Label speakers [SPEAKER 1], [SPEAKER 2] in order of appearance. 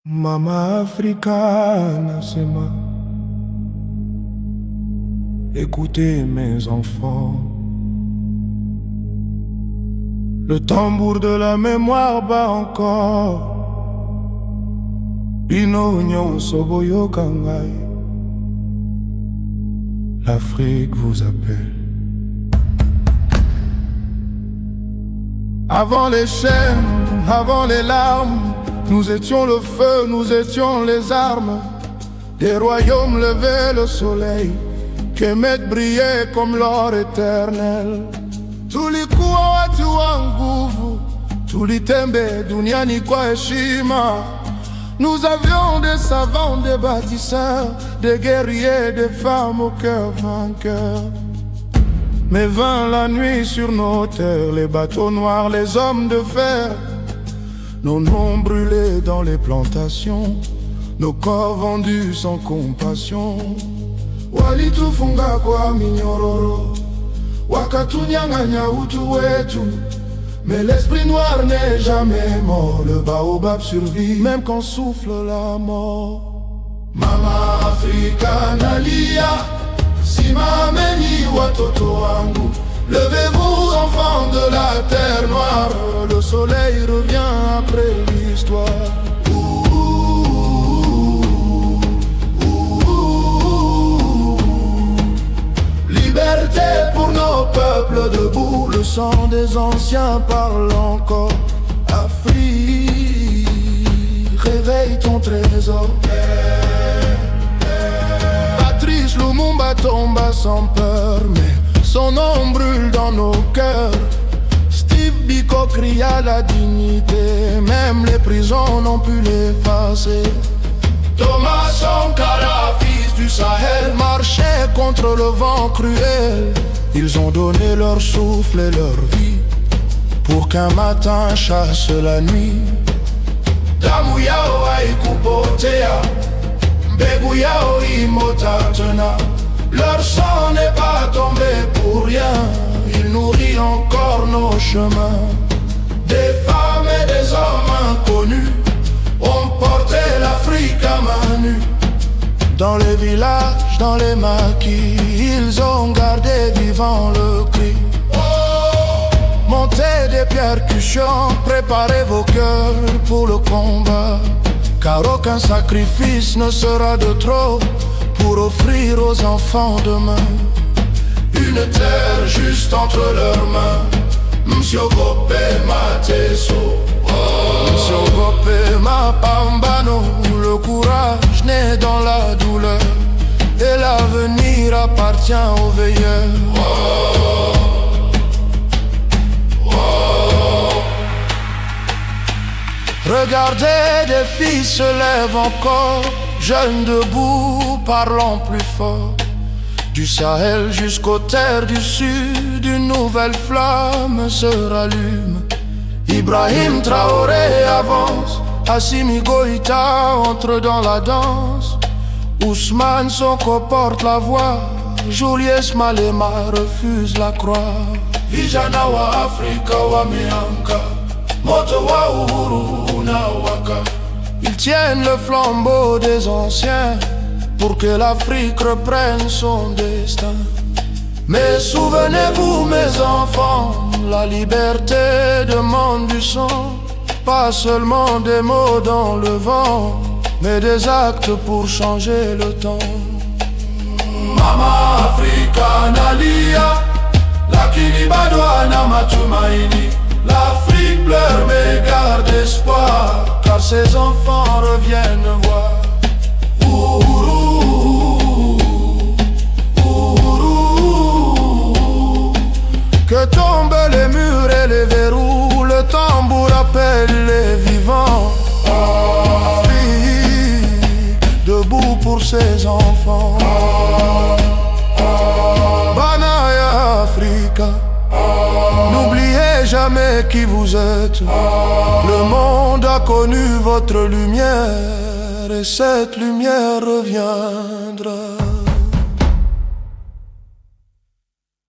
[SPEAKER 1] Mama africaine, c'est ma. Écoutez mes enfants, le tambour de la mémoire bat encore. Bino nyon soboyo kangai, l'Afrique vous appelle. Avant les chaînes, avant les larmes, nous étions le feu, nous étions les armes. Des royaumes levaient le soleil, qu'aimaient briller comme l'or éternel. Tulikuwa watu wa nguvu, tulitembe duniani kwa heshima. Nous avions des savants, des bâtisseurs, des guerriers, des femmes au cœur vainqueur. Mais vint la nuit sur nos terres, les bateaux noirs, les hommes de fer. Nos noms brûlés dans les plantations, nos corps vendus sans compassion. Walitufunga kwa minyororo, wakatunyang'anya utu wetu. Mais l'esprit noir n'est jamais mort, le baobab survit même quand souffle la mort. Mama Afrika nalia, simameni watoto wangu. Levez-vous enfants de la terre noire, le soleil revient après l'histoire. Liberté pour nos peuples debout, le sang des anciens parle encore. Afrique, réveille ton trésor. Patrice Lumumba tomba sans peur, mais son nom brûle dans nos cœurs. Steve Biko cria la dignité, même les prisons n'ont pu l'effacer. Thomas Sankara, fils du Sahel, marchait contre le vent cruel. Ils ont donné leur souffle et leur vie pour qu'un matin chasse la nuit. Damu yao haikupotea, mbegu yao imota tena. Leur sang n'est pas tombé pour rien, il nourrit encore nos chemins. Des femmes et des hommes inconnus ont porté l'Afrique à main nue. Dans les villages, dans les maquis, ils ont gardé vivant le cri. Montez des percussions, préparez vos cœurs pour le combat. Car aucun sacrifice ne sera de trop pour offrir aux enfants demain une terre juste entre leurs mains. Msiogope mateso, msiogope mapambano. Le courage naît dans la douleur et l'avenir appartient aux veilleurs. Regardez, des filles se lèvent encore, jeunes debout, parlant plus fort. Du Sahel jusqu'aux terres du Sud, une nouvelle flamme se rallume. Ibrahim Traoré avance, Assimi Goïta entre dans la danse. Ousmane Sonko porte la voix, Julius Malema refuse la croix. Vijana wa Afrika wameamka, moto wa uhuru unawaka. Ils tiennent le flambeau des anciens pour que l'Afrique reprenne son destin. Mais souvenez-vous mes enfants, la liberté demande du sang. Pas seulement des mots dans le vent, mais des actes pour changer le temps. Mama Afrika nalia, lakini bado ana matumaini. L'Afrique pleure mais garde espoir, car ses enfants reviennent voir. Que tombent les murs et les verrous, le tambour appelle les vivants. Afrique, debout pour ses enfants. Banaya Africa, n'oubliez jamais qui vous êtes. Le monde a connu votre lumière et cette lumière reviendra.